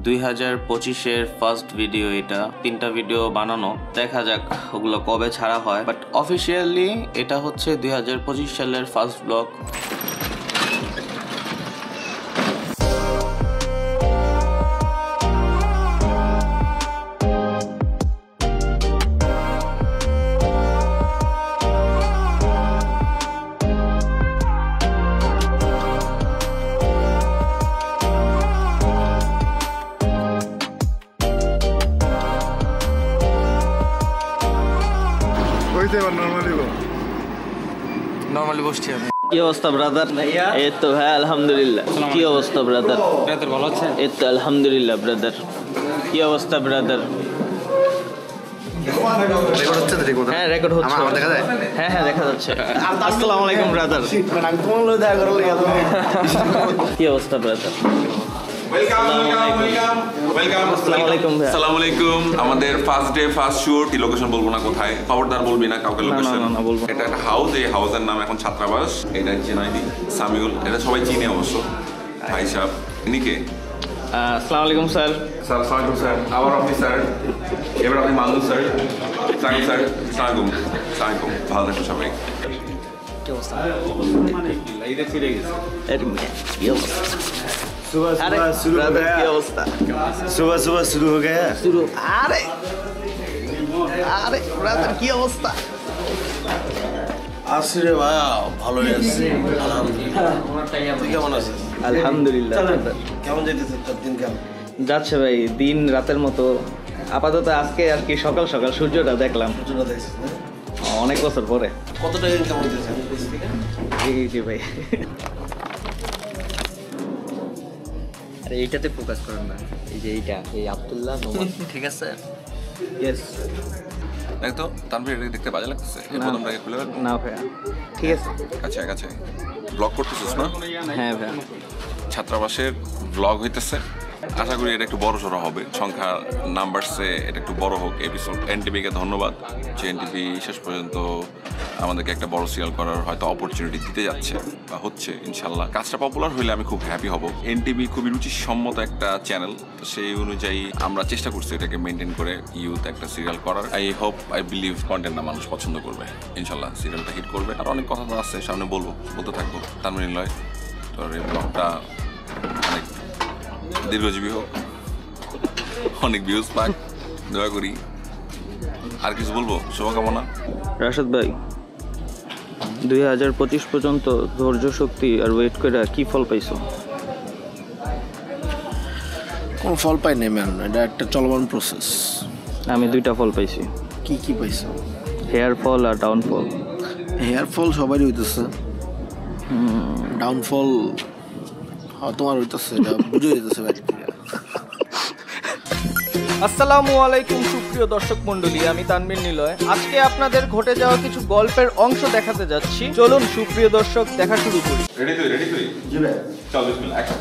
2025-এর first video এটা। 3টা video বানানো, দেখা যাক ওগুলো কবে ছাড়া হয়, বাট অফিসিয়ালি এটা হচ্ছে 2025 সালের ফার্স্ট ব্লগ। নরমালি বসছি আমি। কি অবস্থা ব্রাদার? এই তো ভাই আলহামদুলিল্লাহ। কি অবস্থা ব্রাদার? ব্রাদার ভালো আছে? এই তো আলহামদুলিল্লাহ ব্রাদার। কি অবস্থা ব্রাদার? রেকর্ড হচ্ছে তো? রেকর্ড হ্যাঁ রেকর্ড হচ্ছে। আমার দেখা যায়? হ্যাঁ হ্যাঁ দেখা যাচ্ছে। আসসালামু আলাইকুম ব্রাদার। কি অবস্থা ব্রাদার? আমাদের first day first shoot. Location বলবো না কোথায়, খবরদার বলবি না কাউকে লোকেশন। এটা একটা হাউস, এই হাউসের নাম এখন ছাত্রাবাস। এটা চেনাইদি সামিউল, এটা সবাই চিনে অবশ্য। ভাই সাহেব ইনি কে? আসসালামু আলাইকুম স্যার। স্যার সালাম স্যার, আবার আপনি স্যার, এবার আপনি মানুষ স্যার। সালাম স্যার, সালাম সালাম, ভালো থাকুন সবাই। কি অবস্থা? লাইদে ফিরে গেছে। কি অবস্থা? सुबह शुरू हो गया। क्या अवस्था? सुबह शुरू हो गया। शुरू। अरे ब्रदर की अवस्था? আসলে ভালো আছে আলহামদুলিল্লাহ। তুই কেমন আছিস? আলহামদুলিল্লাহ। কেমন যাইতেছে তোর দিন? কেমন যাচ্ছে ভাই? দিন রাতের মতো। আপাতত আজকে আর কি সকাল সকাল সূর্যটা দেখলাম। সূর্যটা দেখছিস না? অনেক বছর পরে। কত টাকা ইনকাম হইতেছে? জি ভাই। আরে এইটাতে ফোকাস করেন না, এই যে এইটা, এই আব্দুল্লাহ নোমান। ঠিক আছে? ইয়েস। দেখ তো তানভীর, এটা দেখতে বাজে লাগতেছে? এই প্রথমটাকে খুলে রাখ না ভাইয়া, ঠিক আছে। কাছে কাছে ব্লগ করতেছিস না? হ্যাঁ ভাইয়া। ছাত্রাবাসের ব্লগ হইতেছে। আশা করি এটা একটু বড় সড়ো হবে, সংখ্যা নাম্বারসে এটা একটু বড় হোক এপিসোড। এনটিভিকে ধন্যবাদ যে এনটিভি শেষ পর্যন্ত আমাদেরকে একটা বড় সিরিয়াল করার হয়তো অপরচুনিটি দিতে যাচ্ছে বা হচ্ছে। ইনশাল্লাহ কাজটা পপুলার হইলে আমি খুব হ্যাপি হব। এনটিভি খুবই রুচিসম্মত একটা চ্যানেল, তো সেই অনুযায়ী আমরা চেষ্টা করছি এটাকে মেনটেন করে ইউথ একটা সিরিয়াল করার। আই হোপ, আই বিলিভ কন্টেন্টটা মানুষ পছন্দ করবে। ইনশাল্লাহ সিরিয়ালটা হিট করবে। আর অনেক কথা তো আছে, সামনে বলতে থাকবো। তানভীর লয় তোর এই ব্লগটা অনেক দীর্ঘজীবী হোক, অনেক ভিউজ পাক, দয়া করি। আর কিছু বলবো? শুভকামনা। রাশেদ ভাই, 2025 পর্যন্ত ধৈর্য শক্তি আর ওয়েট করে কি ফল পাইছো? কোন ফল পাই নাই ম্যান, এটা একটা চলমান প্রসেস। আমি 2টা ফল পাইছি। কি পাইছো? হেয়ার ফল আর ডাউনফল। হেয়ার ফল সবারই হইতেছে, ডাউনফল তোমার হইতেছে, এটা বুঝে হইতেছে ভাই। আসসালামু আলাইকুম সুপ্রিয় দর্শক মণ্ডলী, আমি তানভীর নিলয়। আজকে আপনাদের ঘটে যাওয়া কিছু গল্পের অংশ দেখাতে যাচ্ছি। চলুন সুপ্রিয় দর্শক, দেখা শুরু করি। রেডি তুই? জি ভাই। চল বিসমিল্লাহ, অ্যাকশন।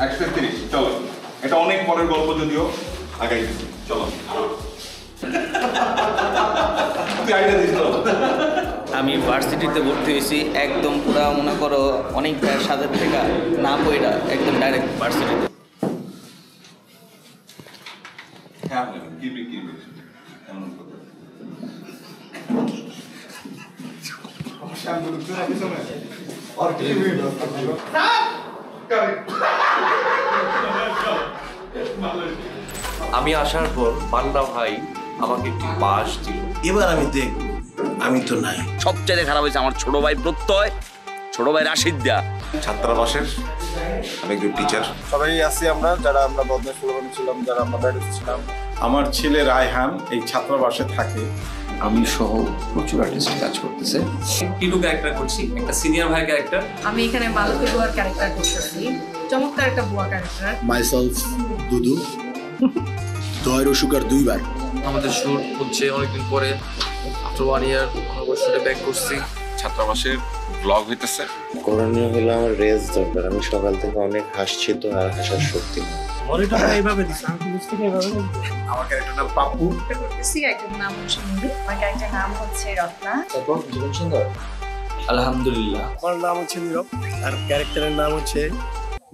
130 চলো। এটা অনেক পরের গল্প, যদিও আগাইতেছি। চলো। তুই আইডিয়া দিস। আমি ভার্সিটিতে ভর্তি হয়েছি একদম পুরা মনে করো অনেক সাদের থেকে না পড়া একদম ডাইরেক্ট ভার্সিটিতে। হ্যাঁ কি এমন আমি আসার পর পান্না ভাই আমাকে একটি বাস দিল। এবার আমি দেখব, আমি তো নাই। সবচেয়ে খারাপ হয়েছে আমার ছোট ভাই প্রত্যয়, ছোট ভাই রাশিদ দা। ছাত্রাবাসের আমি একজন টিচার। সবাই আছি আমরা, যারা আমরা বদমাশ ফুলবান ছিলাম, যারা আমরা বাইরে ছিলাম। আমার ছেলে রায়হান এই ছাত্রাবাসে থাকে। আমি সহ প্রচুর আর্টিস্ট কাজ করতেছে। টিটু ক্যারেক্টার করছি, একটা সিনিয়র ভাই ক্যারেক্টার। আমি এখানে মালতী বুয়ার ক্যারেক্টার করতেছি, চমৎকার একটা বুয়া ক্যারেক্টার। মাইসেলফ দুদু, দয়ের সুগার 2 বার। আমাদের শুট হচ্ছে অনেকদিন পরে, আফটার 1 ইয়ার আমরা শুটে ব্যাক করছি। ছাত্রাবাসের ব্লগ হইতেছে। করণীয় হলো আমার রেস্ট দরকার। আমি সকাল থেকে অনেক হাসছি, তো আর হাসার শক্তি নেই। আমার ক্যারেক্টার নাম পাপ্পু। ক্যারেক্টার নাম হচ্ছে নুরি, আমার ক্যারেক্টার নাম হচ্ছে রত্না। তারপর জীবন সুন্দর। আলহামদুলিল্লাহ। আমার নাম হচ্ছে নীরব, আর ক্যারেক্টারের নাম হচ্ছে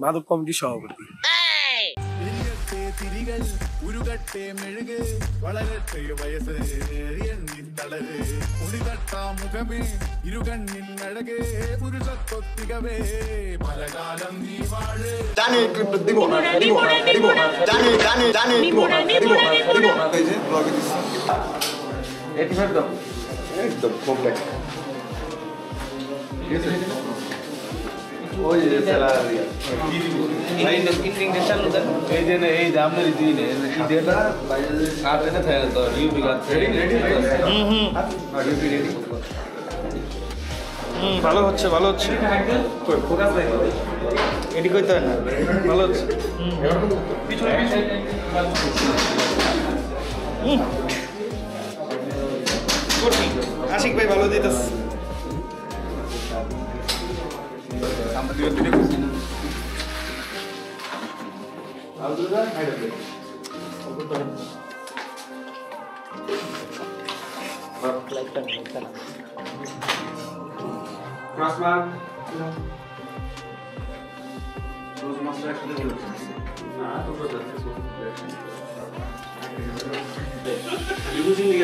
মাদক কমিটির সভাপতি। വളരട്ടെ മെഴുകെ വളരട്ടെ വയസ്സ് എണ്ണിത്തളര് ഉടിതട്ട മുഖമേ ഇരുകണ്ണിൻ അഴകേ പുരുഷത്വത്തികവേ പലകാലം നീ വാഴേ একদম কমপ্লেক্স ওই যে চালা দিয়া এই যে এই দামের দিনে ইডিয়াটা সাথে না থাকে তো ইউপি গাছ রেডি ভালো হচ্ছে ভালো হচ্ছে এটি কইতে হয় না ভালো হচ্ছে আশিক ভাই ভালো দিতেছে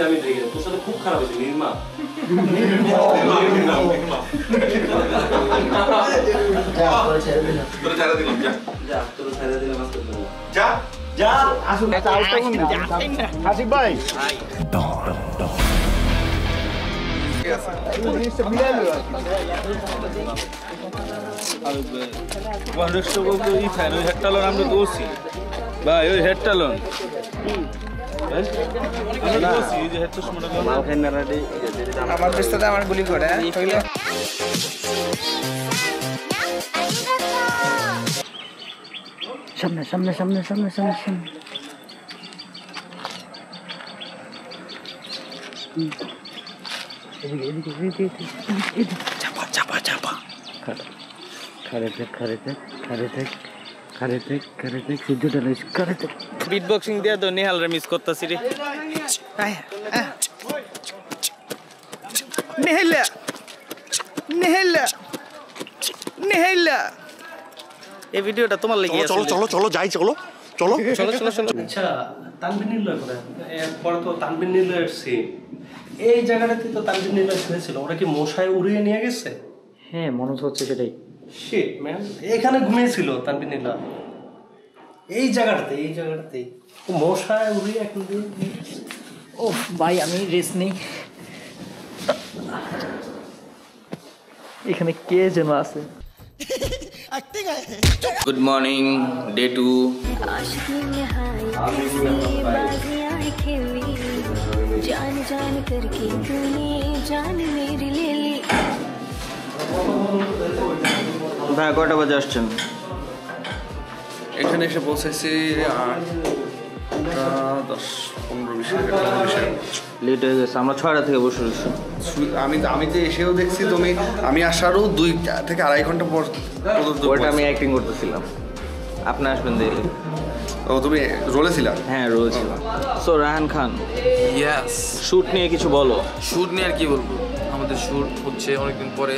আমি দেখি তোর সাথে খুব খারাপ হয়েছে নির্মা হাসিক ভাই ভাই ওই হেডটালন আমার পেছনে আমার গুলি করে সামনে সামনে সামনে সামনে সামনে সামনে এদিকে এদিকে এদিকে চাপা চাপা চাপা খারে থাক খারে থাক খারে থাক খারে থাক খারে থাক সিদ্ধটা লাইস খারে থাক বিট বক্সিং দিয়ে তো নিহাল রে মিস করতেছি রে নেহেলা নেহেলা নেহেলা এই ভিডিওটা তোমার লাগি আছে চলো চলো চলো যাই চলো চলো চলো চলো চলো আচ্ছা তানভীর নিলয় করে পরে তো তানভীর নিলয়ের সিন এই জায়গাটাতে তো তানভীর নিলয় শুয়েছিল ওরা কি মশায় উড়িয়ে নিয়ে গেছে হ্যাঁ মনে হচ্ছে সেটাই শিট ম্যান এখানে ঘুমিয়েছিল তানভীর নিলয় এই জায়গাটাতেই মশায় উড়িয়ে এখন ও ভাই আমি রেস্ট নেই এখানে কে যেন আছে গুড মর্নিং ডে 2 जान जान करके तूने जान मेरी ले ली ভাই কয়টা বাজে আসছেন এখানে এসে পৌঁছেছি 10-15 লেট হয়ে গেছে আমরা 6টা থেকে বসে রয়েছি আমি তো এসেও দেখছি তুমি আমি আসারও 2 থেকে 2.5 ঘন্টা পর ওটা আমি অ্যাক্টিং করতেছিলাম আপনি আসবেন দেখলে ও তুমি রোলে ছিলা হ্যাঁ রোল ছিল সো রায়হান খান ইয়েস শুট নিয়ে কিছু বলো শুট নিয়ে আর কি বলবো আমাদের শুট হচ্ছে অনেকদিন পরে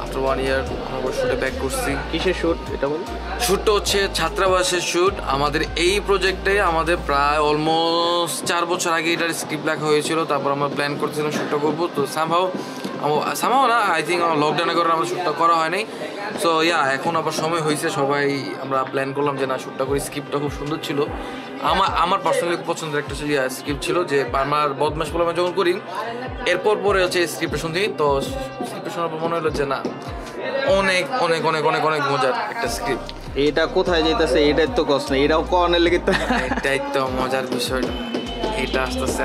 আফটার 1 ইয়ার আমরা শুটে ব্যাক করছি কিসের শুট এটা বলো শ্যুটটা হচ্ছে ছাত্রাবাসের শ্যুট আমাদের এই প্রজেক্টে আমাদের প্রায় অলমোস্ট 4 বছর আগে এটার স্ক্রিপ্ট লেখা হয়েছিল তারপর আমরা প্ল্যান করছিলাম শ্যুটটা করবো তো সামহাও না আই থিঙ্ক আমার লকডাউনের কারণে আমরা শ্যুটটা করা হয়নি সো এখন আবার সময় হয়েছে সবাই আমরা প্ল্যান করলাম যে না শ্যুটটা করি স্ক্রিপ্টটা খুব সুন্দর ছিল আমার পার্সোনালি পছন্দের একটা স্ক্রিপ্ট ছিল যে আমার বদমাশ বলে আমি যখন করি এরপর পরে হচ্ছে স্ক্রিপ্টটা শুনছি তো স্ক্রিপ্টটা শোনার পর মনে হলো যে না অনেক অনেক অনেক অনেক অনেক মজার একটা স্ক্রিপ্ট এটা কোথায় যাইতেছে এটাই তো কষ্ট না এটাও কর্নের লেগে এটাই তো মজার বিষয়টা এটা আসতেছে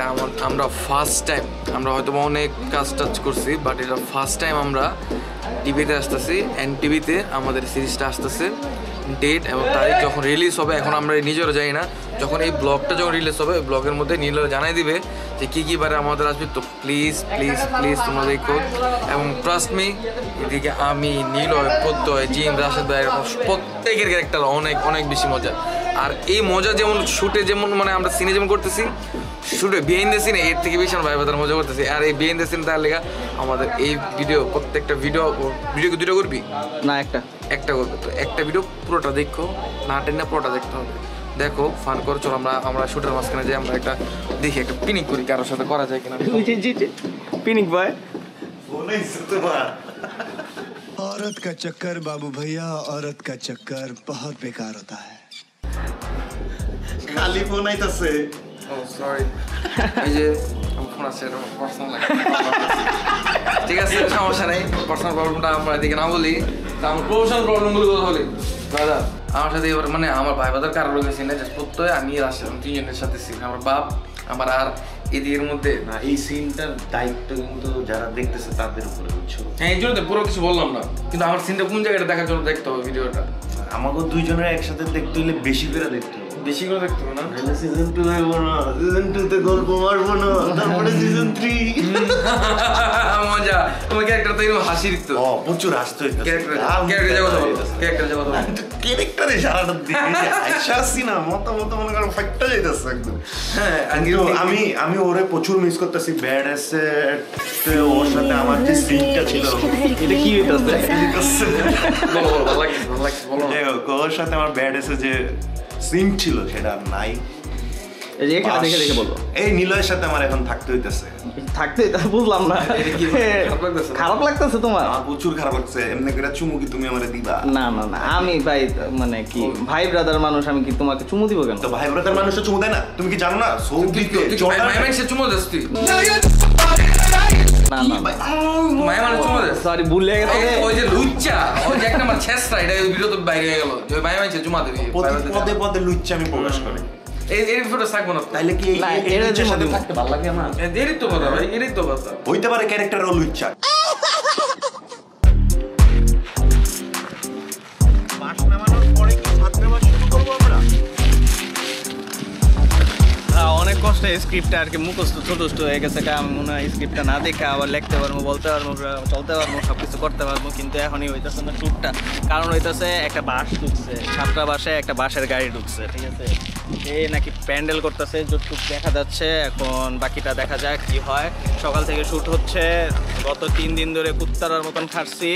আমরা ফার্স্ট টাইম আমরা হয়তো অনেক কাজ টাজ করছি বাট এটা ফার্স্ট টাইম আমরা টিভিতে আসতেছি এনটিভিতে আমাদের সিরিজটা আসতেছে ডেট এবং তারিখ যখন রিলিজ হবে এখন আমরা নিজেরও জানি না যখন এই ব্লগটা যখন রিলিজ হবে ওই ব্লগের মধ্যে নীলও জানাই দিবে যে কী কী বারে আমাদের আসবে তো প্লিজ প্লিজ প্লিজ তোমরা দেখো এবং ট্রাস্ট মি এদিকে আমি নীলয় প্রত্যয় জিম রাশেদ ভাই এরকম প্রত্যেকের ক্যারেক্টার অনেক অনেক বেশি মজা আর এই মজা যেমন শুটে যেমন মানে আমরা সিনে যেমন করতেছি শুটে বিহাইন্ড দ্য সিনে এর থেকে বেশি আমরা ভাই বাদার মজা করতেছি আর এই বিহাইন্ড দ্য সিন তার লেখা আমাদের এই ভিডিও প্রত্যেকটা ভিডিও কি দুটো করবি না একটা করবে তো একটা ভিডিও পুরোটা দেখো না টেনে পুরোটা দেখতে হবে দেখো ফান করো, চলো আমরা শুটের মাঝখানে যাই, আমরা একটা দেখি একটা পিকনিক করি, কারোর সাথে করা যায় কিনা। পিকনিক বয় औरत का चक्कर बाबू भैया, औरत का चक्कर बहुत बेकार होता है। খালি ফোন আইতাছে। ও সরি, এই যে আমার ফোন আছে, পার্সোনাল ঠিক আছে, সমস্যা নেই। পার্সোনাল প্রবলেমটা আমরা এদিকে না বলি, তা আমার প্রফেশনাল প্রবলেমগুলো কথা বলি। দাদা আমার সাথে এবার মানে আমার ভাই বাদার কারোর গেছি না, জাস্ট প্রত্যয় আমি রাশিদ তিনজনের সাথে ছিল, আমার বাপ আমার আর এদিকের মধ্যে না। এই সিনটার দায়িত্ব কিন্তু যারা দেখতেছে তাদের উপরে, বুঝছো? হ্যাঁ, এই জন্য পুরো কিছু বললাম না, কিন্তু আমার সিনটা কোন জায়গাটা দেখার জন্য দেখতে হবে ভিডিওটা। আমাকে দুইজনের একসাথে দেখতে হলে বেশি করে দেখতে হবে, বেশি করে দেখতে হবে না? সিজন 2 হইব না, সিজন 2 তে গল্প মারবো না, তারপরে সিজন 3 মজা। তোমার ক্যারেক্টার তো এরকম হাসির তো প্রচুর হাসতে হইতো। ক্যারেক্টার জগৎ ক্যারেক্টারে সারাটা দিন আইসা আসছি না, মতো মনে করো ফাইটটা যাইতেছে একদম। হ্যাঁ, আমি ওরে প্রচুর মিস করতেছি। ব্যাড এসে ওর সাথে আমার যে সিনটা ছিল, এটা কি হইতাছে? ওর সাথে আমার ব্যাড এসে যে সিন ছিল সেটা আর নাই। এই যে এখানে দেখে বলো, এই নিলয়ের সাথে আমার এখন থাকতে হইতেছে। থাকতে তা বুঝলাম না, খারাপ লাগতেছে তোমার? আমার প্রচুর খারাপ লাগছে। এমনি করে চুমু কি তুমি আমারে দিবা? না না না, আমি ভাই মানে কি ভাই ব্রাদার মানুষ, আমি কি তোমাকে চুমু দিব কেন? তো ভাই ব্রাদার মানুষটা চুমু দেয় না? তুমি কি জানো না? সৌদিতে ভাই মানুষে চুমু দেস তুই? না না ভাই মানুষ চুমু দেস? সরি, ভুলে গেছে। ওই যে লুচ্চা, ওই যে একটা আমার ছেসরা, এটা ভিডিও তো বাইরে হয়ে গেল যে ভাই মানুষে চুমা দেবে। পদে পদে লুচ্চা আমি প্রকাশ করি। এই ভিডিও থাকবো না তাইলে কি এই লুচ্চার সাথে থাকতে ভালো লাগে আমার? এরই তো কথা ভাই, এরই তো কথা। হইতে পারে ক্যারেক্টারও লুচ্চা। অনেক কষ্টে স্ক্রিপ্টটা আর কি মুখস্থ ছোট হয়ে গেছে। আমি মনে হয় স্ক্রিপ্টটা না দেখে আবার লিখতে পারবো, বলতে পারবো, চলতে পারবো, সব কিছু করতে পারবো, কিন্তু এখনই হইতেছে না শ্যুটটা। কারণ হইতেছে একটা বাস ঢুকছে, ছাত্রাবাসে একটা বাসের গাড়ি ঢুকছে, ঠিক আছে? এই নাকি প্যান্ডেল করতেছে, যতটুকু দেখা যাচ্ছে। এখন বাকিটা দেখা যাক কি হয়। সকাল থেকে শ্যুট হচ্ছে, গত 3 দিন ধরে কুত্তারার মতন খাটছি,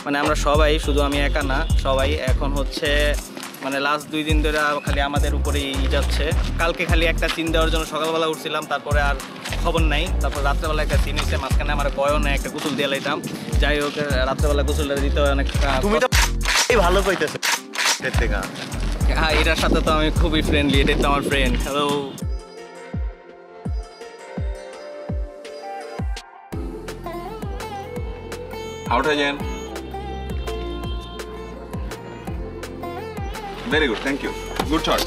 মানে আমরা সবাই, শুধু আমি একা না, সবাই। এখন হচ্ছে মানে লাস্ট 2 দিন ধরে খালি আমাদের উপরেই যাচ্ছে। কালকে খালি একটা সিন দেওয়ার জন্য সকালবেলা উঠছিলাম, তারপরে আর খবর নাই। তারপর রাত্রেবেলা একটা সিন হচ্ছে, মাঝখানে আমার কয়ও না, একটা গোসল দিয়ে লাইতাম। যাই হোক, রাত্রেবেলা গোসলটা দিতে হয় অনেক। তুমি তো ভালো কইতেছ থেকে। হ্যাঁ, এটার সাথে তো আমি খুবই ফ্রেন্ডলি, এটাই তো আমার friend. Hello. Out again. Very good, thank you. Good shot.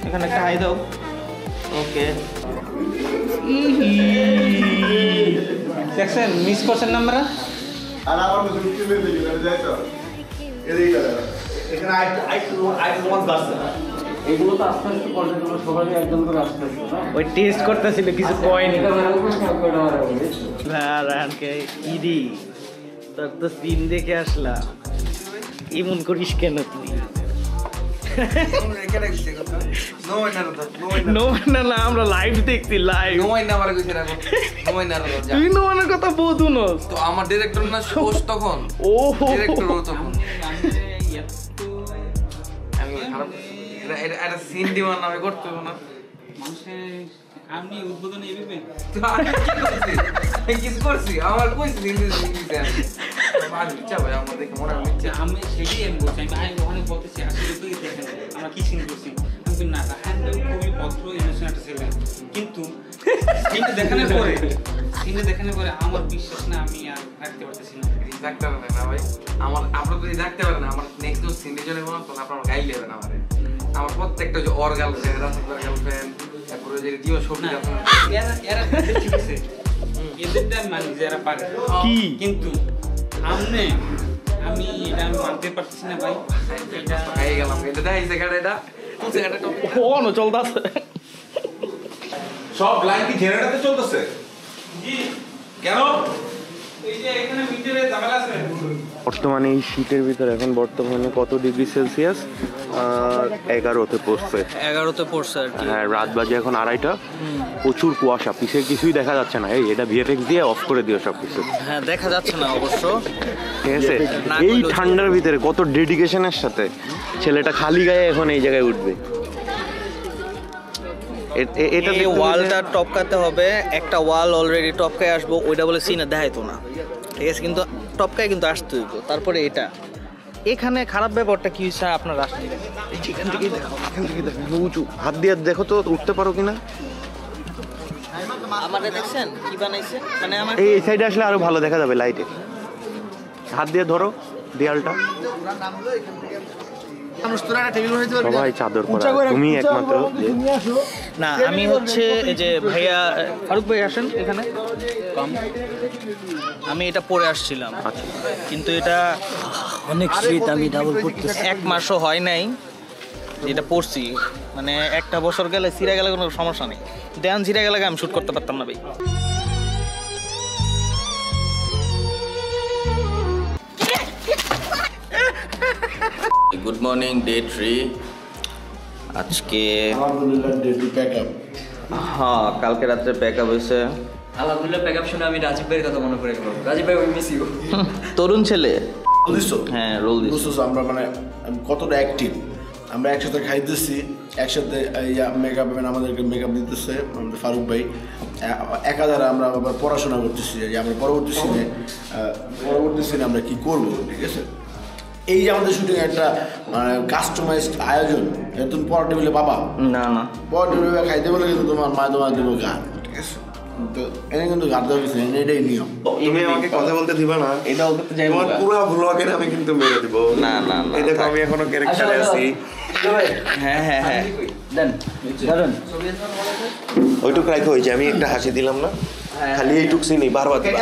এখানে একটা হাই দাও। ওকে, দেখছেন মিস করছেন না আমরা? আর আমার কিছু লুকিয়ে বেঁধে গেলে যাই তো এদিকে এখানে আইটু মাছ বাসছে না। এগুলো তো আস্তে আস্তে পর্যটন সবাই একদম করে আস্তে আস্তে ওই টেস্ট করতেছিল, কিছু কয়নি। রানকে ইদি তোর তো সিন দেখে আসলাম, এমন করিস কেন তুই? না, আমরা লাইভ দেখছি, লাইভ। তুই নোমানের কথা বহুত উনস তো আমার ডিরেক্টর না পোস্ট তখন, ও ডিরেক্টর তখন আমি খারাপ এটা সিন দিওয়ার নামে করতে হবে না। আপনি উদ্বোধন এভাবে কিছু করছি, আমার কইছি আমার দেখে মনে হয় আমি সেটাই আমি বলছি। আমি ওখানে বলতেছি আসলে তুই দেখেন আমরা কি সিন করছি, আমি না খুবই ভদ্র ইমোশনাল একটা ছেলে, কিন্তু সিনটা দেখানোর পরে আমার বিশ্বাস না, আমি আর রাখতে পারতেছি না। রাখতে পারবেন না ভাই, আমার আপনারা যদি রাখতে পারেন না, আমার নেক্সট যখন সিনে চলে মনে তখন আপনারা গাইল দেবেন আমার প্রত্যেকটা যে অর গার্লফ্রেন্ড, রাসেলের গার্লফ্রেন্ড, তারপরে যে দিও সবজি এরা ঠিক আছে, এদেরটা আমি মানি যে এরা পারে, কিন্তু আমি এটা মানতে পারছি না ভাই। এটা খাই গেলাম, এটা দেখ এই জায়গাটা, এটা চলতেছে সব লাইন কি জেনারেটরতে চলতেছে? জি কেন? এই যে এখানে ভিতরে ঝামেলা আছে। বর্তমানে এই শীতের ভিতরে এখন বর্তমানে কত ডিগ্রি সেলসিয়াস? 11তে পড়ছে। 11তে পড়ছে আর কি। হ্যাঁ, রাত বাজে এখন 2:30। প্রচুর কুয়াশা, পিছের কিছুই দেখা যাচ্ছে না। এই এটা ভিএফএক্স দিয়ে অফ করে দিও সব কিছু। হ্যাঁ, দেখা যাচ্ছে না অবশ্য, ঠিক আছে? এই ঠান্ডার ভিতরে কত ডেডিকেশনের সাথে ছেলেটা খালি গায়ে এখন এই জায়গায় উঠবে। এটা এই ওয়ালটা টপকাতে হবে, একটা ওয়াল অলরেডি টপকায় আসবো, ওইটা বলে সিনে দেখাইতো না, ঠিক আছে, কিন্তু টপকায় কিন্তু আসতে হইব। তারপরে এটা এখানে খারাপ ব্যাপারটা কি হয়েছে আপনার রাস্তা এখান থেকে দেখো, এখান থেকে দেখো উঁচু, হাত দিয়ে দেখো তো উঠতে পারো কিনা। আমাদের দেখছেন কি বানাইছে, মানে আমার এই সাইডে আসলে আরো ভালো দেখা যাবে লাইটে। হাত দিয়ে ধরো দেয়ালটা। সবাই চাদর পরা, তুমি একমাত্র না। আমি হচ্ছে এই যে ভাইয়া ফারুক ভাই আসেন এখানে, আমি এটা পরে আসছিলাম, কিন্তু এটা অনেক শীত, আমি ডাবল পড়তেছি, 1 মাসও হয় নাই এটা পড়ছি, মানে 1টা বছর গেলে ছিঁড়ে গেলে কোনো সমস্যা নেই, দেন ছিঁড়ে গেলে আমি শুট করতে পারতাম না ভাই। Good morning day 3। আজকে হ্যাঁ কালকে রাত্রে প্যাক আপ হয়েছে। আলহামদুলিল্লাহ প্যাক আপ শুনে আমি রাজীব ভাইয়ের কথা মনে পড়ে গেল। রাজীব ভাই উই মিস ইউ। তরুণ ছেলে হ্যাঁ রোল দিছো। আমরা মানে কতটা অ্যাক্টিভ, আমরা একসাথে খাইতেছি, একসাথে মেকআপ ম্যান আমাদেরকে মেকআপ দিতেছে আমাদের ফারুক ভাই, একাধারে আমরা আবার পড়াশোনা করতেছি যে আমরা পরবর্তী সিনে আমরা কি করবো, ঠিক আছে। এই যে আমাদের শুটিং একটা মানে কাস্টমাইজড আয়োজন, তুমি পর টেবিলে পাবা না না, পর টেবিলে খাইতে বলে কিন্তু তোমার মা তোমার দেবো গান, ঠিক আছে। তো এনে কিন্তু গান দেওয়া কিছু নেই, এটাই নিয়ম। তুমি আমাকে কথা বলতে দিবা না, এটা বলতে যাই তোমার পুরো ব্লগের আমি কিন্তু মেরে দিব। না না না, এই দেখো আমি এখনো ক্যারেক্টারে আছি। হ্যাঁ হ্যাঁ হ্যাঁ দেন ধরুন ওইটুকু রাখো, ওই যে আমি একটা হাসি দিলাম না, খালি এইটুক সিনি বারবার দিবা।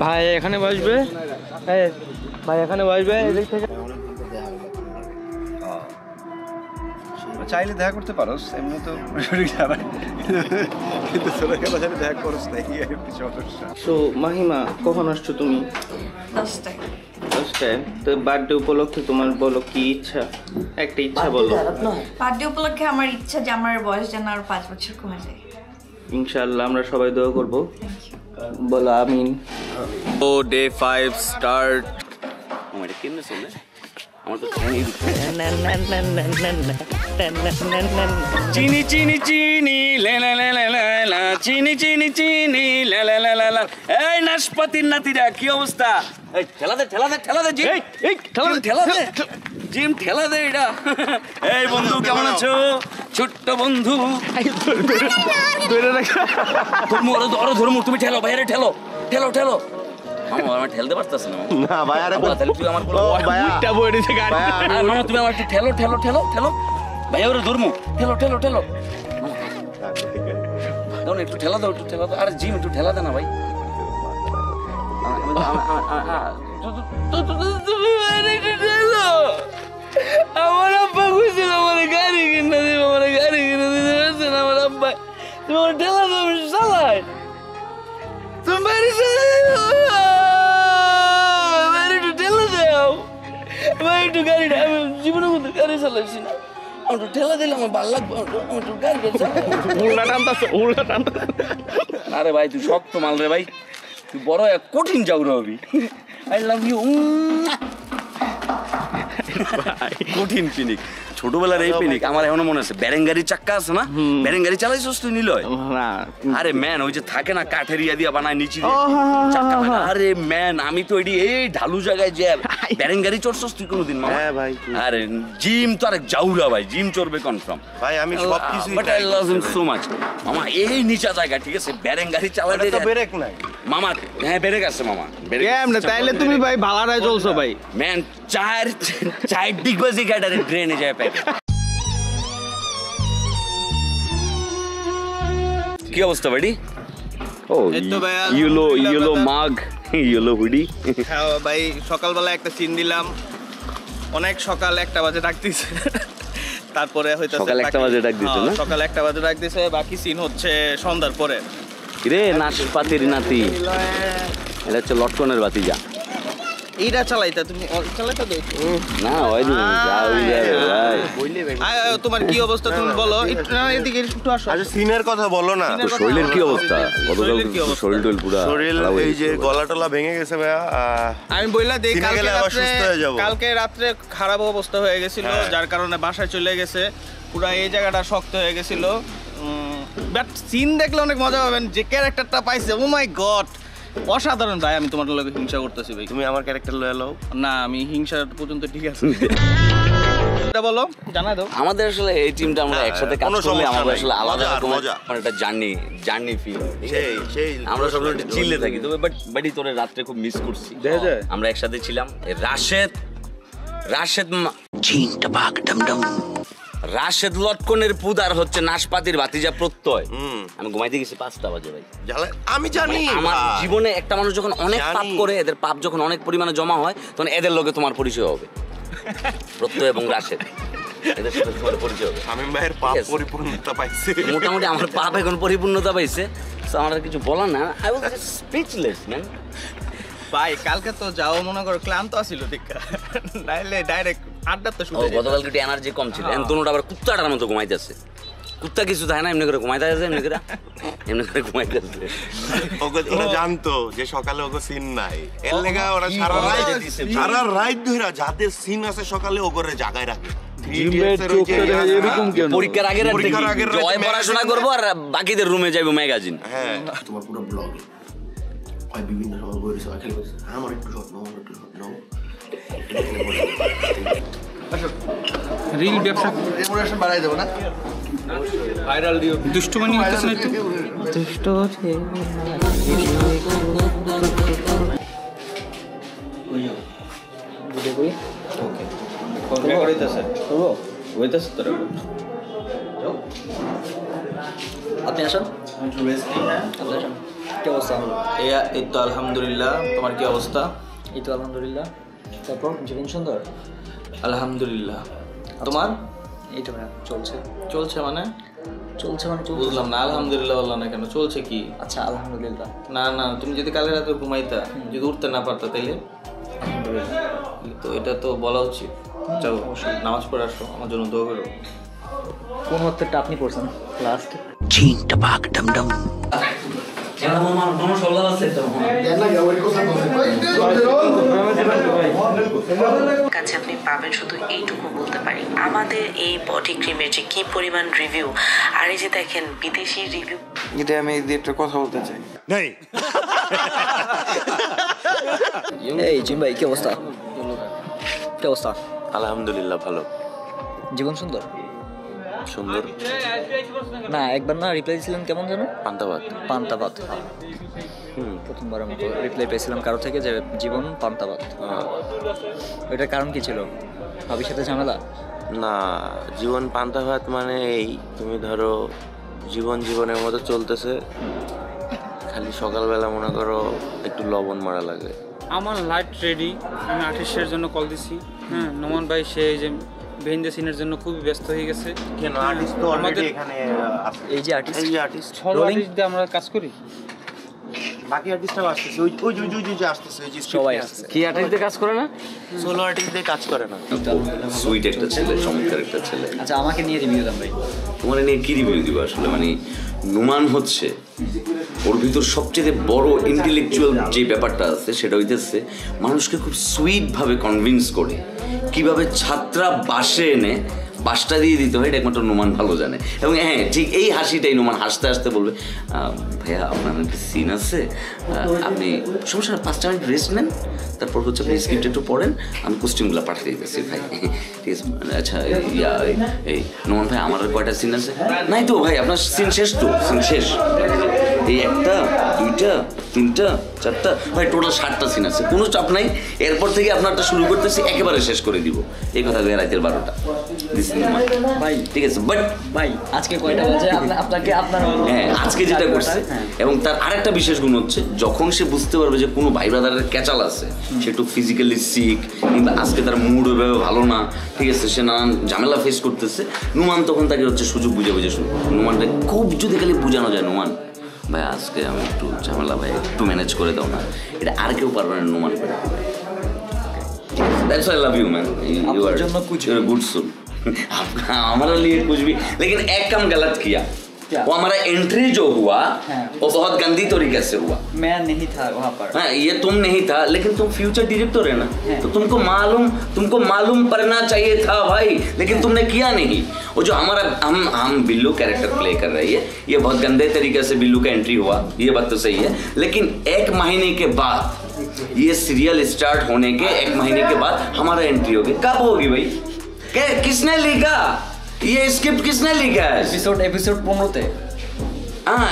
ভাই এখানে বসবে, ভাই এখানে বসবে, এদিক থেকে চাইলে দেখা করতে পারোস, এমনি তো কিন্তু দেখা করস না, এই একটা সমস্যা। তো মাহিমা কখন আসছো তুমি? 10টায়। 10টায়। তো বার্থডে উপলক্ষে তোমার বলো কি ইচ্ছা, একটা ইচ্ছা বলো। বার্থডে উপলক্ষে আমার ইচ্ছা যে আমার বয়স যেন আর 5 বছর কমে যায়। ইনশাআল্লাহ আমরা সবাই দোয়া করব, বলো আমিন। ও ডে 5 স্টার্ট। আমার কেমনে চলে, আমার তো চিনি চিনি চিনি লে লে লে লে লে, চিনি চিনি চিনি লে লে লে লে। এই নাশপাতির নাতিরা কি অবস্থা? এই ঠেলা দে ঠেলা দে ঠেলা দে জিম, এই ঠেলা দে ঠেলা দে জিম, ঠেলা দে এটা। এই বন্ধু কেমন আছো? ছোট্ট বন্ধু ধর্ম, তুমি ঠেলো ভাইয়ারে, ঠেলো ঠেলো ঠেলো। আমার ঠেলতে পারতাছ না ভাই, আরে তাহলে তুই আমার বুইটা বই দিতে গাড়ি, মামা তুমি আমার একটু ঠেলো ঠেলো ঠেলো ঠেলো ভাই, ওরে ধর্মু ঠেলো ঠেলো ঠেলো, দাও একটু ঠেলা দাও, একটু ঠেলা দাও। আরে জিম একটু ঠেলা দে না ভাই। আমার আব্বা কইছিল আমার গাড়ি কিনে দিবে, আমার গাড়ি কিনে দিতে পারছে না আমার আব্বা। তুমি আমার ঠেলা দাও, চালাই তুমি বাইরে একটু ঠেলা দাও ভাই, একটু গাড়িটা আমি জীবনের মধ্যে গাড়ি চালাইছি না, একটু ঠেলা দিলে আমার ভালো লাগবে, একটু গাড়িটা উল্টা টানতাছ উল্টা টানতাছ। আরে ভাই তুই শক্ত মাল রে ভাই, তুই বড় এক কঠিন যাওরা হবি। I love you. কঠিন পিনিক, ছোটবেলার এই পিনিক আমার এখনো মনে আছে। ব্যারেঙ্গারির চাক্কা আছে না, ব্যারেঙ্গারি চালাইছস তুই নিলয়? আরে ম্যান ওই যে থাকে না কাঠের ইয়া দিয়া বানায় নিচে চাক্কা বানায়। আরে ম্যান আমি তো এডি এই ঢালু জায়গায় যে ব্যারেঙ্গারি চড়ছস তুই কোনোদিন? হ্যাঁ ভাই। আরে জিম তো আরেক জাউরা ভাই, জিম চড়বে কনফার্ম ভাই। আমি সব কিছু but I love him so much মামা। এই নিচা জায়গা ঠিক আছে, ব্যারেঙ্গারি চালাতে তো ব্রেক নাই মামা। হ্যাঁ ব্রেক আছে মামা, ব্রেক কেমনে? তাইলে তুমি ভাই ভাড়ায় চলছো ভাই। ম্যান চার দিক বাজি গাড়ি ড্রেনে যায় প্যাক। কি অবস্থা বাড়ি? ও ইয়েলো মাগ, ইয়েলো হুডি। হ্যাঁ ভাই সকালবেলা একটা সিন দিলাম, অনেক সকাল 1টা বাজে ডাক দিছে, তারপরে হয়তো সকাল 1টা বাজে ডাক দিছে না, সকাল 1টা বাজে ডাক দিছে, বাকি সিন হচ্ছে সন্ধ্যার পরে। রে নাশপাতির নাতি, এটা হচ্ছে লটকনের বাতি। যা এইটা চালাইতা তুমি চালাইতা দে না ওই দিন যা হই যাবে ভাই বইলে ভাই তোমার কি অবস্থা তুমি বলো এদিকে একটু আসো আচ্ছা সিনের কথা বলো না তো শরীরের কি অবস্থা গতকাল শরীর টল পুরো শরীর এই যে গলা টলা ভেঙে গেছে ভাইয়া আমি বইলা দেই কালকে রাতে খারাপ অবস্থা হয়ে গেছিল যার কারণে বাসায় চলে গেছে পুরো এই জায়গাটা শক্ত হয়ে গেছিল বাট সিন দেখলে অনেক মজা পাবেন যে ক্যারেক্টারটা পাইছে ও মাই গড অসাধারণ ভাই আমি তোমার লগে হিংসা করতেছি ভাই তুমি আমার ক্যারেক্টার লয়ে লও না আমি হিংসা পর্যন্ত ঠিক আছে এটা বলো জানা দাও আমাদের আসলে এই টিমটা আমরা একসাথে কাজ করলে আমাদের আসলে আলাদা মজা মানে একটা জার্নি ফিল সেই আমরা সবাই একটু চিল্লে থাকি তবে বাড়ি তোরে রাতে খুব মিস করছি আমরা একসাথে ছিলাম রাশেদ চিনটা বাগ ডমডম রাশেদ লটকনের পুদার হচ্ছে নাশপাতির ভাতিজা প্রত্যয় আমি ঘুমাইতে গেছি 5টা বাজে ভাই আমি জানি আমার জীবনে একটা মানুষ যখন অনেক পাপ করে এদের পাপ যখন অনেক পরিমাণে জমা হয় তখন এদের লগে তোমার পরিচয় হবে প্রত্যয় এবং রাশেদ এদের সাথে তোমার পরিচয় হবে শামীম ভাইয়ের পাপ পরিপূর্ণতা পাইছে মোটামুটি আমার পাপ এখন পরিপূর্ণতা পাইছে আমার আর কিছু বলার না আই ওয়াজ স্পিচলেস ম্যান ভাই কালকে তো যাও মনে করো ক্লান্ত আছিল দেখা নাইলে ডাইরেক্ট আড্ডা তো শুরু গতকাল একটু এনার্জি কম ছিল এখন দুটোটা আবার কুত্তাটার মতো ঘুমাইতেছে কুত্তা কিছু থাকে না এমনি করে ঘুমাইতেছে এমনি করে ঘুমাইতেছে ওরা জানতো যে সকালে ওকে সিন নাই এর লেগা ওরা সারা রাত ধরে যাদের সিন আছে সকালে ওগরে জাগায় রাখে পরীক্ষার আগের জয় পড়াশোনা করবো আর বাকিদের রুমে যাইবো ম্যাগাজিন হ্যাঁ তোমার পুরো ব্লগে হয় বিভিন্ন সময় বই রয়েছে খেলে বলছে আমার একটু শট নাও একটু শট নাও রিল ব্যবসা রেমুনারেশন বাড়াই দেবো না ভাইরাল দিও দুষ্টুমানি হইতেছ না একটু দুষ্ট আপনি আসুন কি অবস্থা এই তো আলহামদুলিল্লাহ তোমার কি অবস্থা এই তো আলহামদুলিল্লাহ তারপর জীবন সুন্দর আলহামদুলিল্লাহ তোমার এইটা চলছে মানে বুঝলাম না আলহামদুলিল্লাহ বললাম না কেন চলছে কি আচ্ছা আলহামদুলিল্লাহ না তুমি যদি কাল রাতে ঘুমাইতা যদি উঠতে না পারতা তাইলে তো এটা তো বলা উচিত চলো নামাজ পড়ে আসো আমার জন্য দোয়া করো কোন হত্যাটা আপনি করছেন লাস্ট চিনটা বাগ ডমডম কাছে আপনি পাবেন শুধু এইটুকু বলতে পারি আমাদের এই বডি ক্রিমের যে কি পরিমাণ রিভিউ আর এই যে দেখেন বিদেশি রিভিউ এটা আমি একটা কথা বলতে চাই এই জিম ভাই কি অবস্থা আলহামদুলিল্লাহ ভালো জীবন সুন্দর না একবার না রিপ্লাই দিয়েছিলেন কেমন যেন পান্তাবাদ প্রথমবারের মতো রিপ্লাই পেয়েছিলাম কারো থেকে যে জীবন পান্তাবাদ এটার কারণ কি ছিল ভাবির সাথে ঝামেলা না জীবন পান্তাভাত মানে এই তুমি ধরো জীবনের মতো চলতেছে খালি সকালবেলা মনে করো একটু লবণ মারা লাগে আমার লাইট রেডি আমি আর্টিস্টের জন্য কল দিছি হ্যাঁ নোমান ভাই সে যে বেহিন্দ সিনের জন্য খুবই ব্যস্ত হয়ে গেছে কেন আর্টিস্ট তো অলরেডি এখানে আছে এই যে আর্টিস্ট ছলো আর্টিস্ট দিয়ে আমরা কাজ করি বাকি আর্টিস্টরাও আসতেছে ওই যে আসতেছে ওই যে সবাই আসছে কি আর্টিস্ট দিয়ে কাজ করে না সোলো আর্টিস্ট দিয়ে কাজ করে না সুইট একটা ছেলে চমৎকার একটা ছেলে আচ্ছা আমাকে নিয়ে রিভিউ দেন ভাই তোমার নিয়ে কি রিভিউ দিব আসলে মানে নুমান হচ্ছে ওর ভিতর সবচেয়ে বড় ইন্টেলেকচুয়াল যে ব্যাপারটা আছে সেটা হইতেছে মানুষকে খুব সুইটভাবে কনভিন্স করে কিভাবে ছাত্রা বাসে এনে বাসটা দিয়ে দিতে হয় এটা একমাত্র নুমান ভালো জানে এবং হ্যাঁ ঠিক এই হাসিটাই নুমান হাসতে হাসতে বলবে ভাইয়া আপনার একটা সিন আছে আপনি সমস্যা 5 মিনিট রেস্ট নেন তারপর হচ্ছে আপনি স্ক্রিপ্ট একটু পড়েন আমি কোস্টিউমগুলো পাঠিয়ে দিতেছি ভাই ঠিক আছে আচ্ছা এই নুমান ভাই আমার কয়টা সিন আছে নাই তো ভাই আপনার সিন শেষ এই 1টা 2টা 3টা 4টা ভাই টোটাল 7টা সিন আছে কোনো চাপ নাই এরপর থেকে আপনারটা শুরু করতেছি একেবারে শেষ করে দিব এই কথা রাতের 12টা ভাই ঠিক আছে বাট ভাই আজকে কয়টা বাজে আপনাকে আপনার হ্যাঁ আজকে যেটা করছে এবং তার আরেকটা বিশেষ গুণ হচ্ছে যখন সে বুঝতে পারবে যে কোনো ভাই ব্রাদারের ক্যাচাল আছে সে একটু ফিজিক্যালি সিক কিংবা আজকে তার মুড ওইভাবে ভালো না ঠিক আছে সে নানান ঝামেলা ফেস করতেছে নুমান তখন তাকে হচ্ছে সুযোগ বুঝে শুরু নুমানটা খুব যদি খালি বোঝানো যায় নুমান ভাই আজকে আমি একটু ঝামেলা ভাই একটু ম্যানেজ করে দাও না এটা আর কেউ পারবে না নুমান করে That's why I love you, man. You are you're a good soul. हमारे लिए कुछ भी, लेकिन एक काम गलत किया। वो हमारा एंट्री जो हुआ वो बहुत गंदी तरीके से हुआ। मैं नहीं था वहाँ पर। हाँ, ये तुम नहीं था, लेकिन तुम फ्यूचर डायरेक्टर है ना, तो तुमको मालूम पड़ना चाहिए था भाई, लेकिन तुमने किया नहीं। वो जो हमारा हम बिल्लू कैरेक्टर प्ले कर रही है, ये बहुत गंदे तरीके से बिल्लू का एंट्री हुआ, ये बात तो सही है। लेकिन 1 महीने के बाद ये सीरियल स्टार्ट होने के 1 महीने के बाद हमारा एंट्री होगी। कब होगी भाई? किसने लिखा ये स्क्रिप्ट? किसने लिखा है? एपिसोड 15 हाँ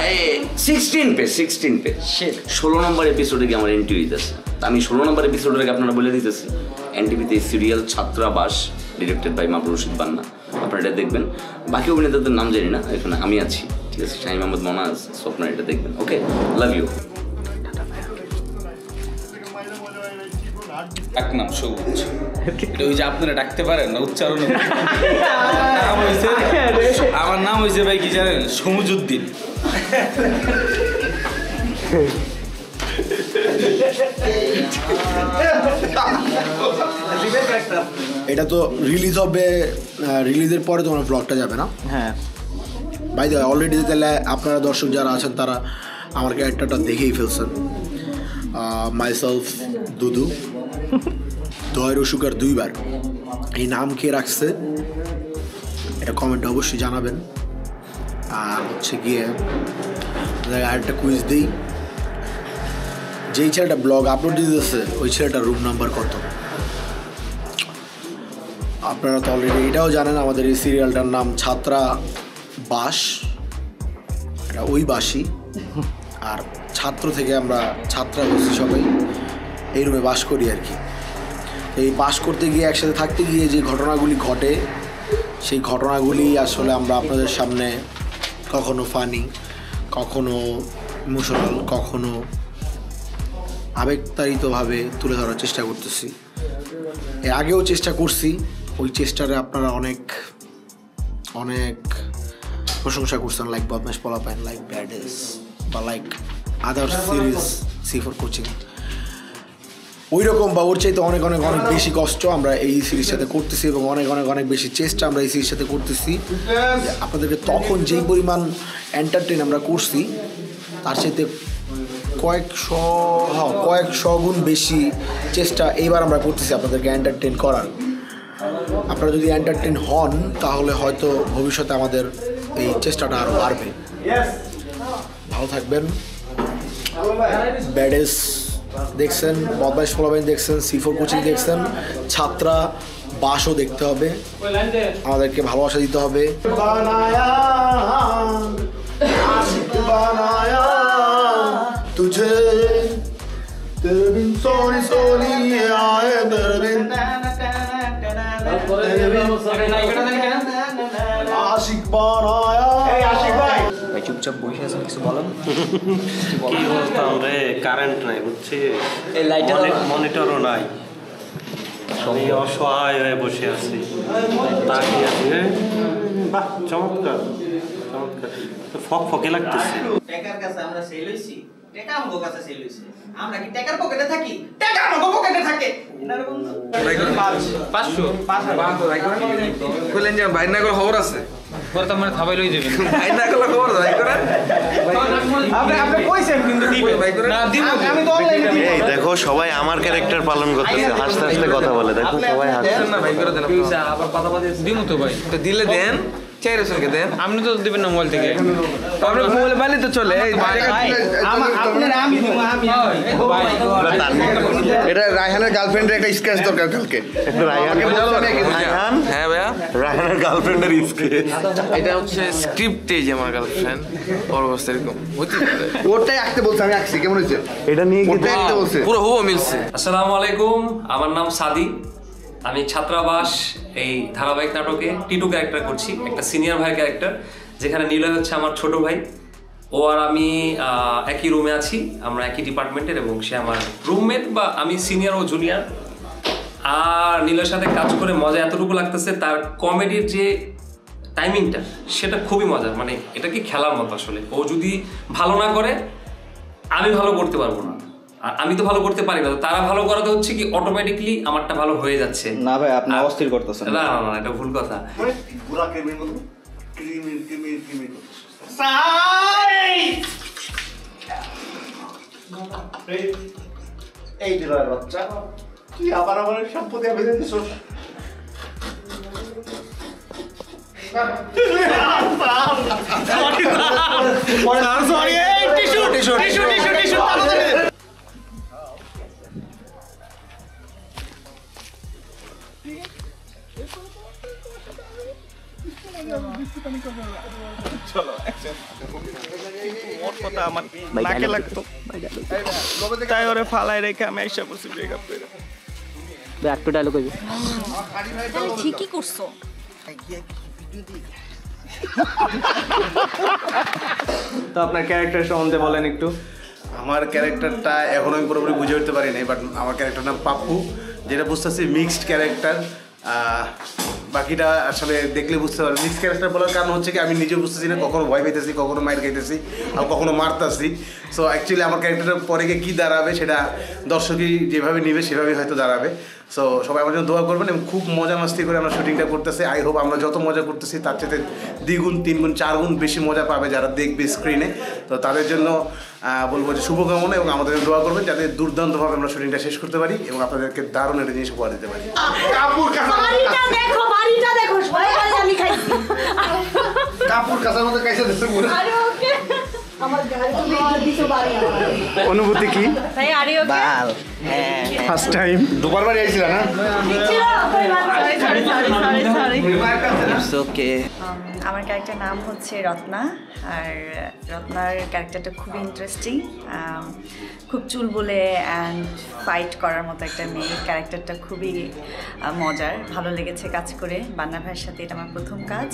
16 पे 16 নম্বর এপিসোডে কি আমার এন্ট্রি হইতেছে। আমি 16 নম্বর এপিসোডে আপনারা বলে দিতেছি এনটিভিতে সিরিয়াল ছাত্রাবাস ডিরেক্টেড বাই মাহবুব রশিদ বান্না, আপনারা এটা দেখবেন। বাকি অভিনেতাদের নাম জানি না, এখানে আমি আছি, ঠিক আছে, শাহিন আহমেদ মনাজ, আপনারা এটা দেখবেন। ওকে, লাভ ইউ। এক নাম সবুজ, এটা ওই যে আপনারা ডাকতে পারেন না উচ্চারণ। আমার নাম হয়েছে ভাই কি জানেন? সমুজউদ্দিন। এটা তো রিলিজ হবে, রিলিজের পরে তোমার ব্লগটা যাবে না? হ্যাঁ ভাই অলরেডি তাহলে আপনারা দর্শক যারা আছেন তারা আমার ক্যারেক্টারটা দেখেই ফেলছেন। মাইসেলফ দুদু, দয়ের অসুকার 2 বার, এই নাম কে রাখছে এটা কমেন্টে অবশ্যই জানাবেন। আর হচ্ছে গিয়ে আরেকটা কুইজ দিই, যেই ছেলেটা ব্লগ আপলোড দিতেছে ওই ছেলেটার রুম নাম্বার কত? আপনারা তো অলরেডি এটাও জানেন আমাদের এই সিরিয়ালটার নাম ছাত্রাবাস, এটা ওই বাসি, আর ছাত্র থেকে আমরা ছাত্রা বসি, সবাই এই রুমে বাস করি আর কি। এই বাস করতে গিয়ে একসাথে থাকতে গিয়ে যে ঘটনাগুলি ঘটে সেই ঘটনাগুলি আসলে আমরা আপনাদের সামনে কখনো ফানি, কখনো ইমোশনাল, কখনো আবেগতাড়িতভাবে তুলে ধরার চেষ্টা করতেছি। এর আগেও চেষ্টা করছি, ওই চেষ্টারে আপনারা অনেক অনেক প্রশংসা করছেন, লাইক বদমাশ পোলাপাইন, লাইক ব্যাডেস বা like other series C4 coaching. ওই রকম বা ওর চাইতে অনেক অনেক অনেক বেশি কষ্ট আমরা এই সিরিজের সাথে করতেছি এবং অনেক অনেক অনেক বেশি চেষ্টা আমরা এই সিরিজের সাথে করতেছি। আপনাদেরকে তখন যেই পরিমাণ এন্টারটেইন আমরা করছি তার চাইতে কয়েকশো গুণ বেশি চেষ্টা এইবার আমরা করতেছি আপনাদেরকে এন্টারটেইন করার। আপনারা যদি এন্টারটেইন হন তাহলে হয়তো ভবিষ্যতে আমাদের এই চেষ্টাটা আরও বাড়বে। ভালো থাকবেন। ব্যাডেস দেখছেন, বদমাইশ পোলাপাইন দেখছেন, C4 কোচিং দেখছেন, ছাত্রা বাসও দেখতে হবে, আমাদেরকে ভালোবাসা দিতে হবে। तुझे तेरे बिन सोनी सोनी आए तेरे बिन आशिक बनाया। ভাই চুপচাপ বসে আছেন, কিছু বলেন। কি বলতাম রে, কারেন্ট নাই বুঝছি, এই লাইটার মনিটরও নাই, আমি অসহায় হয়ে বসে আছি, তাকিয়ে আছি। বাহ, চমৎকার চমৎকার, ফকফকে লাগতেছে। টাকার কাছে আমরা সেল হইছি, টাকা আমগো কাছে সেল হইছে। আমরা কি টাকার পকেটে থাকি? টাকা আমগো পকেটে থাকে। ইনারে বন্ধু 500 কইলেন যে ভাই না করে খবর আছে, পরে তো আমরা থাবাই লই যাবেন। ভাই না করে খবর ভাই করে আপনি কইছেন কিন্তু দিবেন না, দিব। আমি তো অনলাইনে দিব। এই দেখো সবাই আমার ক্যারেক্টার পালন করতেছে, হাসতে হাসতে কথা বলে, দেখো সবাই হাসছে না ভাই করে দেন। আবার কথা বলে দিমু তো ভাই, তো দিলে দেন, চাইরেছনকে দেন। আপনি তো দিবেন না মোবাইল থেকে, আপনি মোবাইলে বাইলে তো চলে। এই ভাই আপনারা আমি দিব, আমি ভাই এটা রায়হানের গার্লফ্রেন্ডের একটা স্কেচ দরকার কালকে। রায়হান, হ্যাঁ ভাইয়া, রায়হানের গার্লফ্রেন্ডের স্কেচ। এটা হচ্ছে স্ক্রিপ্টে যে আমার গার্লফ্রেন্ড ওর অবস্থা এরকম হতে পারে। ওটাই আঁকতে বলছে, আমি আঁকছি, কেমন হয়েছে? এটা নিয়ে ওটাই আঁকতে বলছে, পুরো হুবহু মিলছে। আসসালামু আলাইকুম, আমার নাম সাদি, আমি ছাত্রাবাস এই ধারাবাহিক নাটকে টিটু ক্যারেক্টার করছি, একটা সিনিয়র ভাই ক্যারেক্টার, যেখানে নিলয় হচ্ছে আমার ছোট ভাই। ও আর আমি একই রুমে আছি, আমরা একই ডিপার্টমেন্টের, এবং সে আমার রুমমেট, বা আমি সিনিয়র ও জুনিয়র। আর নিলয়ের সাথে কাজ করে মজা এতটুকু লাগতেছে, তার কমেডির যে টাইমিংটা সেটা খুবই মজার, মানে এটা কি খেলার মতো আসলে। ও যদি ভালো না করে আমি ভালো করতে পারবো না, আর আমি তো ভালো করতে পারি না, তো তারা ভালো করাতে হচ্ছে কি অটোমেটিকলি আমারটা ভালো হয়ে যাচ্ছে। না ভাই আপনি অস্থির করতেছেন। না না না, এটা ভুল কথা। পুরা ক্রিমির মতো ক্রিমি এই ডিলার বাচ্চা তুই আবার আমার সম্পত্তি বেঁধে দিস। নাকে লাগতো তাই ওরে ফালাই রেখে আমি আইসা করছি ব্রেকআপ করে। একটু ডায়লগ কইবি। ঠিকই করছো। তো আপনার ক্যারেক্টার সম্বন্ধে বলেন একটু। আমার ক্যারেক্টারটা এখন আমি পুরোপুরি বুঝে উঠতে পারি নাই, বাট আমার ক্যারেক্টার নাম পাপ্পু, যেটা বুঝতেছি মিক্সড ক্যারেক্টার। বাকিটা আসলে দেখলে বুঝতে পারবে। মিক্সড ক্যারেক্টার বলার কারণ হচ্ছে কি আমি নিজেও বুঝতেছি না, কখনো ভয় পেতেছি, কখনো মাইর খাইতেছি, আর কখনো মারতেছি। সো অ্যাকচুয়ালি আমার ক্যারেক্টারটা পরে গিয়ে কী দাঁড়াবে সেটা দর্শকই যেভাবে নেবে সেভাবেই হয়তো দাঁড়াবে। সো সবাই আমার জন্য দোয়া করবেন এবং খুব মজা মাস্তি করে আমরা শুটিংটা করতেছি। আই হোপ আমরা যত মজা করতেছি তার চেয়ে 2 গুণ 3 গুণ 4 গুণ বেশি মজা পাবে যারা দেখবে স্ক্রিনে। তো তাদের জন্য বলবো যে শুভকামনা এবং আমাদের দোয়া করবেন যাতে দুর্দান্তভাবে আমরা শুটিংটা শেষ করতে পারি এবং আপনাদেরকে দারুণ একটা জিনিস উপহার দিতে পারি। কাপুর কাঁচার মধ্যে কাইসা দিচ্ছে পুরো। অনুভূতি কি? ফার্স্ট টাইম দুবার বাড়ি আইছিল না? আমার ক্যারেক্টার নাম হচ্ছে রত্না, আর রত্নার ক্যারেক্টারটা খুবই ইন্টারেস্টিং, খুব চুলবুলে অ্যান্ড ফাইট করার মতো একটা মেয়ে। ক্যারেক্টারটা খুবই মজার, ভালো লেগেছে কাজ করে। বান্না ভাইয়ের সাথে এটা আমার প্রথম কাজ,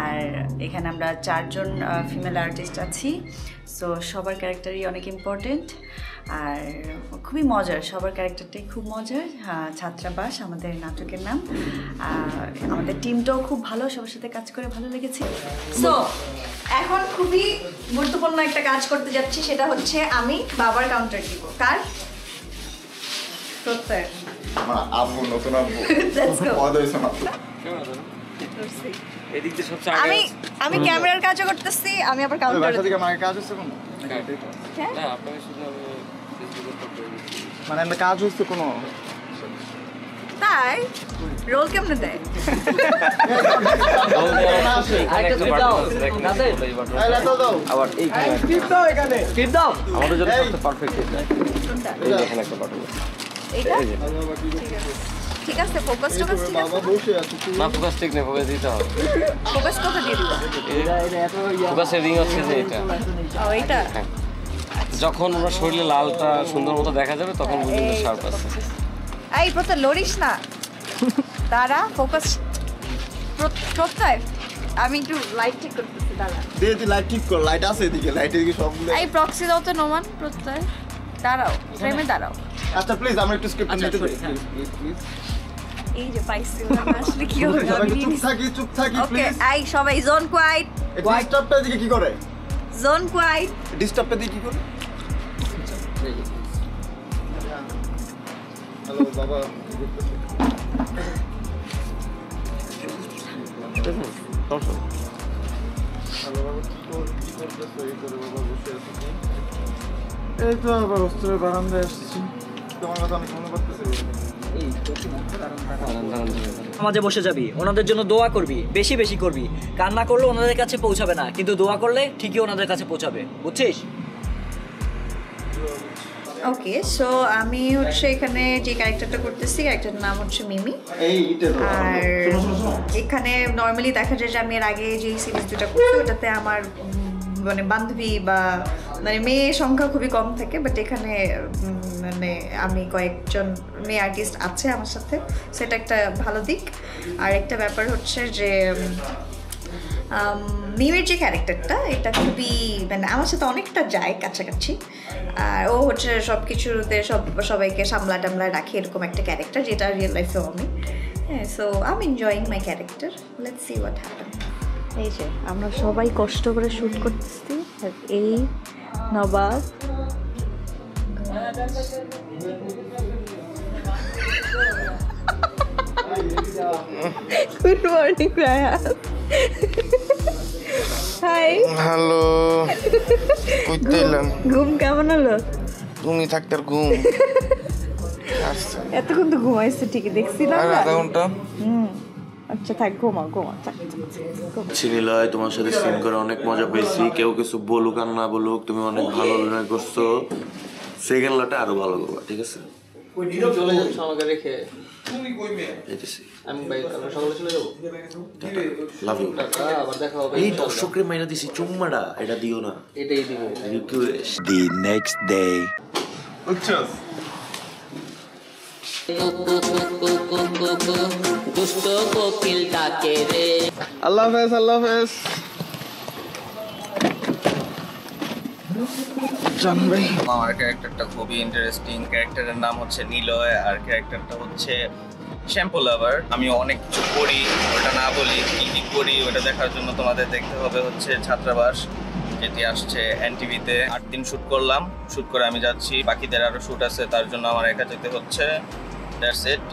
আর এখানে আমরা 4 জন ফিমেল আর্টিস্ট আছি। সো সবার ক্যারেক্টারই অনেক ইম্পর্টেন্ট আর খুবই মজার, সবার ক্যারেক্টারটাই খুব মজার। ছাত্রাবাস আমাদের নাটকের নাম। আমাদের টিমটাও খুব ভালো, সবার সাথে কাজ করে ভালো লেগেছে। সো এখন খুবই গুরুত্বপূর্ণ একটা কাজ করতে যাচ্ছি, সেটা হচ্ছে আমি বাবার কাউন্টার দিব। কার? প্রত্যয়। আব্বু নতুন আব্বু। আমি ক্যামেরার কাজও করতেছি, আমি আবার কাউন্টার কাজ হচ্ছে কোনো মানে কাজ হচ্ছে কোনো তাই রোল কেমনে দেয়? ঠিক আছে, ফোকাস ঠিক আছে। না ফোকাস ঠিক নেই, ফোকাস দিতে হবে। ফোকাস কত দিয়ে দিব? ফোকাস সেটিং হচ্ছে যে এটা। ও এইটা। যখন ওর শরীরে লালটা সুন্দর মতো দেখা যাবে তখন বুঝবে শার্প আছে। এই প্রত্যয় লড়িস না, দাঁড়া, ফোকাস। প্রত্যয় আমি একটু লাইট ঠিক করতেছি, দাঁড়া। তুই লাইট ঠিক কর, লাইট আছে এদিকে, লাইটের দিকে সবগুলো। এই প্রক্সি দাও তো নোমান। প্রত্যয় দাঁড়াও, ফ্রেমে দাঁড়াও। আচ্ছা প্লিজ আমরা একটু স্ক্রিপ্ট নিতে পারি প্লিজ। এই যে পাইছি, আসলে কি হবে? চুপ থাকি ওকে, প্লিজ। এই সবাই জোন কোয়াইট। ডিস্টার্বটা দিকে কি করে? Zone quite. ডিস্টার্বটা দিকে কি করে? হ্যালো বাবা, এই তো আবার হোস্টেলের বারান্দায় আসছি, তোমার কথা আমি মনে করতেছি। সমাজে বসে যাবি, ওনাদের জন্য দোয়া করবি, বেশি বেশি করবি। কান্না করলে ওনাদের কাছে পৌঁছাবে না, কিন্তু দোয়া করলে ঠিকই ওনাদের কাছে পৌঁছাবে, বুঝছিস? ওকে, সো আমি হচ্ছে এখানে যে ক্যারেক্টারটা করতেছি, ক্যারেক্টারটার নাম হচ্ছে মিমি। আর এখানে নর্মালি দেখা যায় যে আমি এর আগে যে সিরিজ দুটা করছি ওটাতে আমার মানে বান্ধবী বা মানে মেয়ে সংখ্যা খুবই কম থাকে, বাট এখানে মানে আমি কয়েকজন মেয়ে আর্টিস্ট আছে আমার সাথে, সেটা একটা ভালো দিক। আর একটা ব্যাপার হচ্ছে যে মিমির যে ক্যারেক্টারটা এটা খুবই মানে আমার সাথে অনেকটা যায় কাছাকাছি, আর ও হচ্ছে সব কিছুতে সবাইকে সামলা টামলা রাখে, এরকম একটা ক্যারেক্টার যেটা রিয়েল লাইফেও আমি। হ্যাঁ, so I am enjoying my character, let's see what happen. এই যে আমরা সবাই কষ্ট করে শ্যুট করতেছি, এই Nawab good morning Raihan. Hi. Hello. কইতে এলাম। ঘুম কেমন হলো? তুমি থাকতে আর ঘুম। এতক্ষণ তো ঘুমাইছো ঠিকই দেখছিলাম। আর আধা ঘন্টা। আচ্ছা থাক, ঘুমাও ঘুমাও। চিনিলয়, তোমার সাথে সিন করে অনেক মজা পেয়েছি। কেউ কিছু বলুক আর না বলুক, তুমি অনেক ভালো অভিনয় করছো। সেকেন্ড লটে আরো ভালো করবা, ঠিক আছে? চলে যাচ্ছ আমাকে রেখে? আমি সকালে চলে যাবো। Love you. আবার দেখা হবে। এই দর্শকরে মাইনা দিছি চুম্মাটা, এটা দিও না। এটাই দিব। রিকোয়েস্ট। The next day. বুঝছস? আল্লাহ হাফেজ, আল্লাহ হাফেজ। আমার ক্যারেক্টারটা খুবই ইন্টারেস্টিং। ক্যারেক্টারের নাম হচ্ছে নিলয় আর ক্যারেক্টারটা হচ্ছে শ্যাম্পু লাভার। আমি অনেক কিছু করি, ওটা না বলি কি কি করি ওটা দেখার জন্য তোমাদের দেখতে হবে হচ্ছে ছাত্রাবাস, যেটি আসছে এনটিভিতে। 8 দিন শ্যুট করলাম, শ্যুট করে আমি যাচ্ছি। বাকিদের আরো শ্যুট আছে, তার জন্য আমার একা যেতে হচ্ছে। That's it.